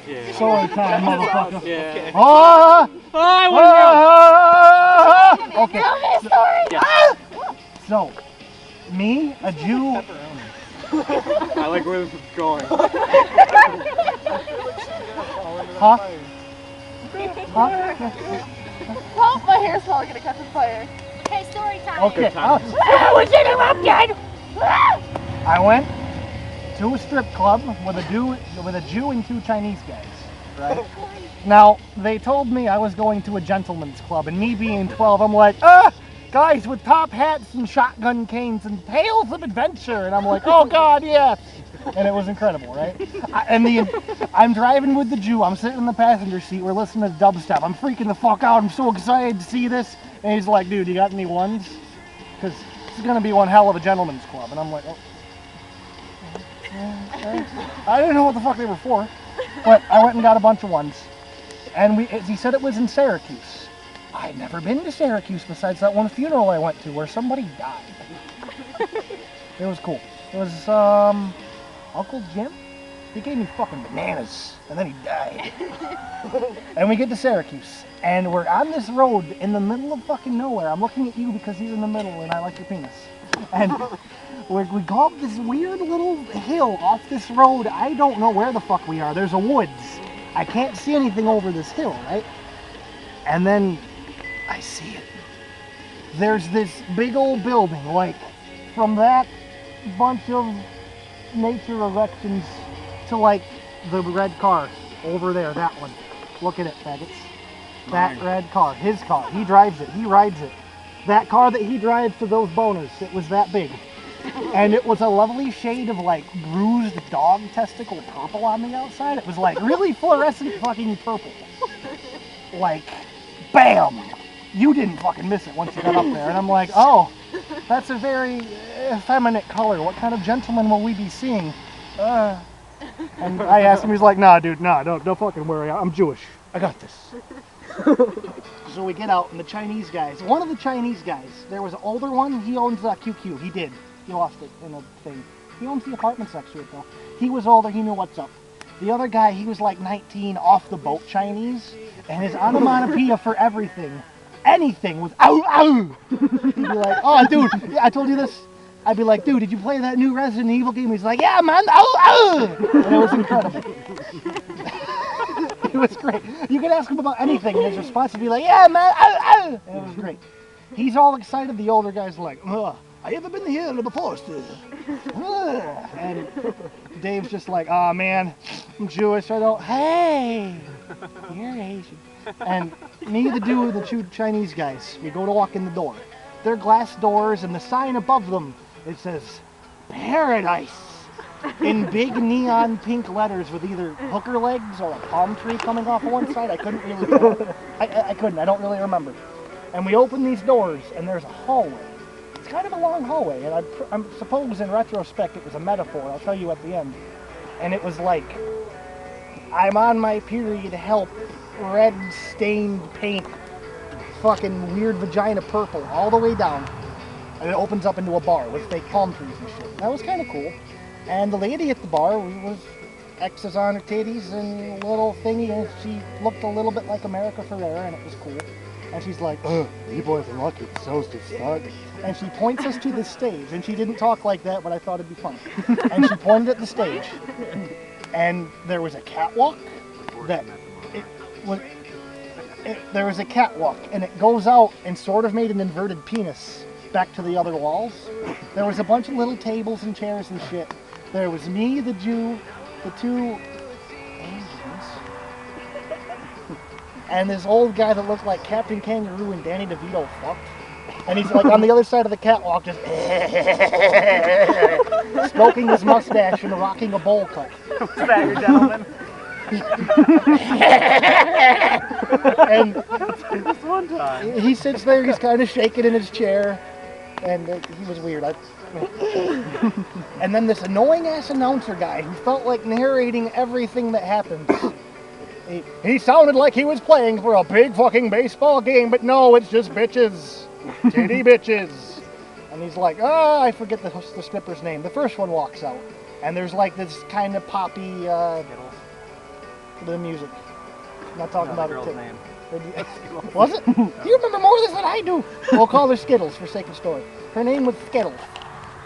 Yeah. Story time, motherfucker. Yeah. Oh! I Okay. Tell me a story. Yeah. So, me, a Jew. I like where this is going. Huh? Huh? Oh, my hair's probably gonna catch on fire. Okay, story time. Okay. time. I was interrupted. I went to a strip club with a Jew and two Chinese guys. Right. Now they told me I was going to a gentleman's club, and me being 12, I'm like, guys with top hats and shotgun canes and tales of adventure, and I'm like, oh God, yes. And it was incredible, right? I'm driving with the Jew. I'm sitting in the passenger seat. We're listening to dubstep. I'm freaking the fuck out. I'm so excited to see this. And he's like, dude, you got any ones? Because it's going to be one hell of a gentleman's club. And I'm like, oh. I didn't know what the fuck they were for. But I went and got a bunch of ones. And he said it was in Syracuse. I'd never been to Syracuse besides that one funeral I went to where somebody died. It was cool. It was, Uncle Jim? He gave me fucking bananas, and then he died. And we get to Syracuse, and we're on this road in the middle of fucking nowhere. I'm looking at you because he's in the middle, and I like your penis. And we go up this weird little hill off this road. I don't know where the fuck we are. There's a woods. I can't see anything over this hill, right? And then I see it. There's this big old building, like from that bunch of nature erections to like the red car over there, that one. Look at it, faggots. That red car, his car. He drives it, he rides it. That car that he drives for those boners, it was that big. And it was a lovely shade of like bruised dog testicle purple on the outside. It was like really fluorescent fucking purple. Like, bam! You didn't fucking miss it once you got up there. And I'm like, oh, that's a very effeminate color. What kind of gentleman will we be seeing? And I asked him, he's like, nah, dude, nah, don't fucking worry. I'm Jewish. I got this. So we get out, and the Chinese guys, one of the Chinese guys, there was an older one. He owns QQ. He did. He lost it in a thing. He owns the apartments next to it, though. He was older. He knew what's up. The other guy, he was like 19, off the boat Chinese, and his onomatopoeia for anything was ow, ow. He'd be like, oh, dude, I told you this. I'd be like, dude, did you play that new Resident Evil game? He's like, yeah, man, ow, ow. And it was incredible. It was great. You could ask him about anything, and his response would be like, yeah, man, ow, ow. And it was great. He's all excited. The older guy's like, I haven't been here before, sir. And Dave's just like, oh, man, I'm Jewish. I don't, hey, you're Asian. And me, the dude, the two Chinese guys, we go to walk in the door. They're glass doors, and the sign above them, it says, Paradise, in big neon pink letters with either hooker legs or a palm tree coming off of one side. I couldn't really tell. I couldn't. I don't really remember. And we open these doors, and there's a hallway. It's kind of a long hallway, and I suppose in retrospect it was a metaphor. I'll tell you at the end. And it was like, I'm on my period, help, red stained paint, fucking weird vagina purple, all the way down. And it opens up into a bar with fake palm trees and shit. That was kind of cool. And the lady at the bar was X's on her titties and a little thingy, and she looked a little bit like America Ferrera, and it was cool. And she's like, you boys are lucky, the show's just started. And she points us to the stage, and she didn't talk like that, but I thought it'd be funny. And she pointed at the stage, and there was a catwalk that there was a catwalk, and it goes out and sort of made an inverted penis back to the other walls. There was a bunch of little tables and chairs and shit. There was me, the Jew, the two Asians, and this old guy that looked like Captain Kangaroo and Danny DeVito fucked. And he's like on the other side of the catwalk just stroking his mustache and rocking a bowl cut. Swagger gentleman. And Just one time. he sits there, he's kind of shaking in his chair, and he was weird. And then this annoying ass announcer guy who felt like narrating everything that happened. He sounded like he was playing for a big fucking baseball game, but no, it's just bitches. Titty bitches. And he's like, I forget the stripper's name. The first one walks out, and there's like this kind of poppy, the music. I'm not talking about her girl's tip. name. Was it? You remember more of this than I do. We'll call her Skittles for sake of story. Her name was Skittles.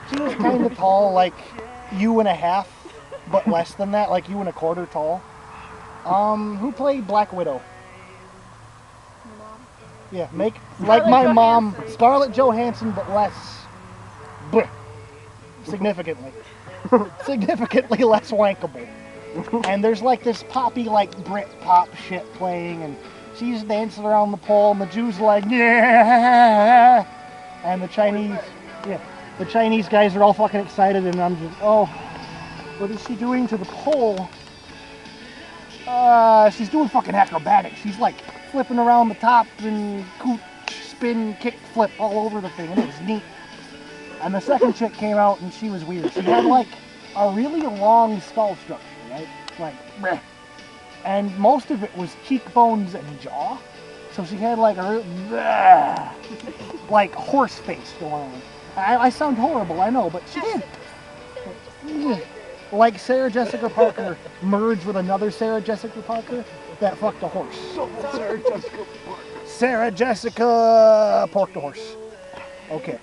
She was kind of tall, like you and a half, but less than that, like you and a quarter tall. Who played Black Widow? Yeah, make like my mom, Scarlett Johansson, but less. Bleh. Significantly. Significantly less wankable. And there's like this poppy, like Brit pop shit playing, and she's dancing around the pole, and the Jews like, yeah, and the Chinese, yeah, the Chinese guys are all fucking excited, and I'm just, oh, what is she doing to the pole? She's doing fucking acrobatics. She's like flipping around the top and spin, kick, flip all over the thing, and it was neat. And the second chick came out, and she was weird. She had like a really long skull structure, right? Like, bleh. And most of it was cheekbones and jaw. So she had like a like horse face going on. I sound horrible, I know, but she did. Like Sarah Jessica Parker merged with another Sarah Jessica Parker that fucked a horse. Sarah Jessica porked a horse. Okay.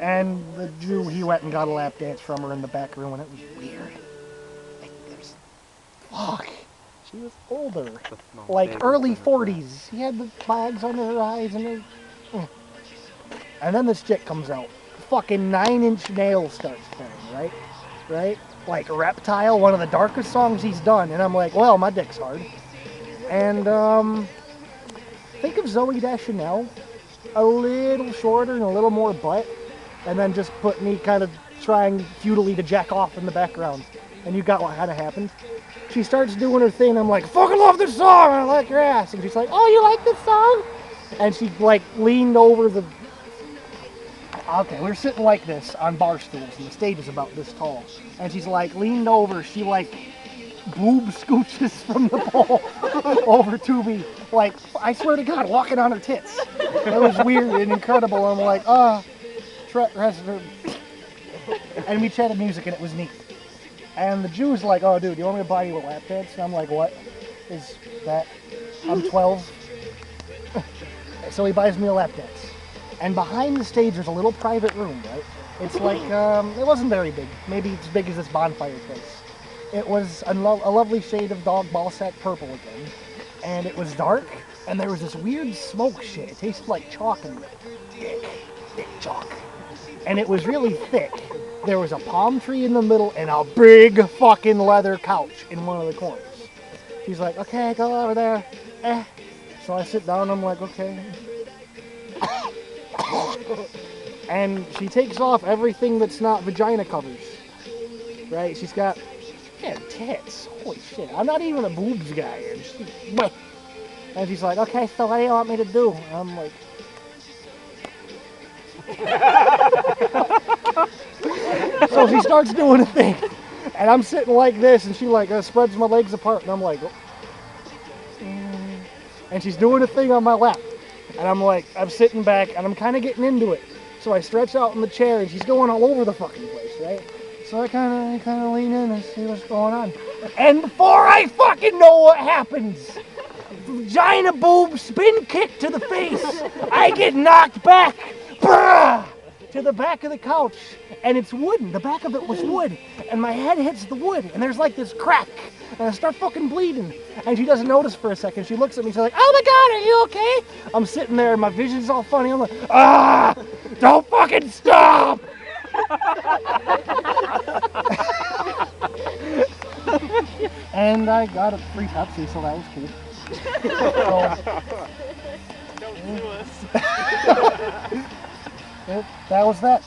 And the Jew, he went and got a lap dance from her in the back room, and it was weird. Like, fuck. She was older. Like early 40s. She had the bags under her eyes and her... And then this chick comes out. Fucking 9-inch nails starts playing, right? Right? Like Reptile, one of the darkest songs he's done. And I'm like, well, my dick's hard. And, think of Zooey Deschanel. A little shorter and a little more butt. And then just put me kind of trying futilely to jack off in the background. And you got what kind of happened. She starts doing her thing, and I'm like, fucking love this song, and I like your ass. And she's like, oh, you like this song? And she like leaned over the... Okay, we're sitting like this on bar stools, and the stage is about this tall. And she's like leaned over, she like boob scooches from the pole over to me. Like, I swear to God, walking on her tits. It was weird and incredible. I'm like, and we chatted music, and it was neat. And the Jew's like, oh, dude, you want me to buy you a lap dance? And I'm like, what is that? I'm 12. So he buys me a lap dance. And behind the stage, there's a little private room, right? It's like, it wasn't very big. Maybe as big as this bonfire place. It was a lovely shade of dog ball sack purple again. And it was dark, and there was this weird smoke shit. It tasted like chalk and dick chalk. And it was really thick. There was a palm tree in the middle and a big fucking leather couch in one of the corners. She's like, okay, go over there. So I sit down, I'm like, okay. And she takes off everything that's not vagina covers. Right? She's got tits. Holy shit. I'm not even a boobs guy. And she's like, okay, so what do you want me to do? And I'm like... So she starts doing a thing, and I'm sitting like this, and she like spreads my legs apart, and I'm like, and she's doing a thing on my lap, and I'm like, I'm sitting back, and I'm kind of getting into it, so I stretch out in the chair, and she's going all over the fucking place, right? So I kind of lean in and see what's going on, and before I fucking know what happens, vagina boob spin kick to the face, I get knocked back. Brah! To the back of the couch, and it's wooden. The back of it was wood, and my head hits the wood, and there's like this crack, and I start fucking bleeding, and she doesn't notice for a second. She looks at me, she's like, oh my God, are you okay? I'm sitting there, and my vision's all funny. I'm like, don't fucking stop! And I got a free Pepsi, so that was cool. Don't do us. That was that.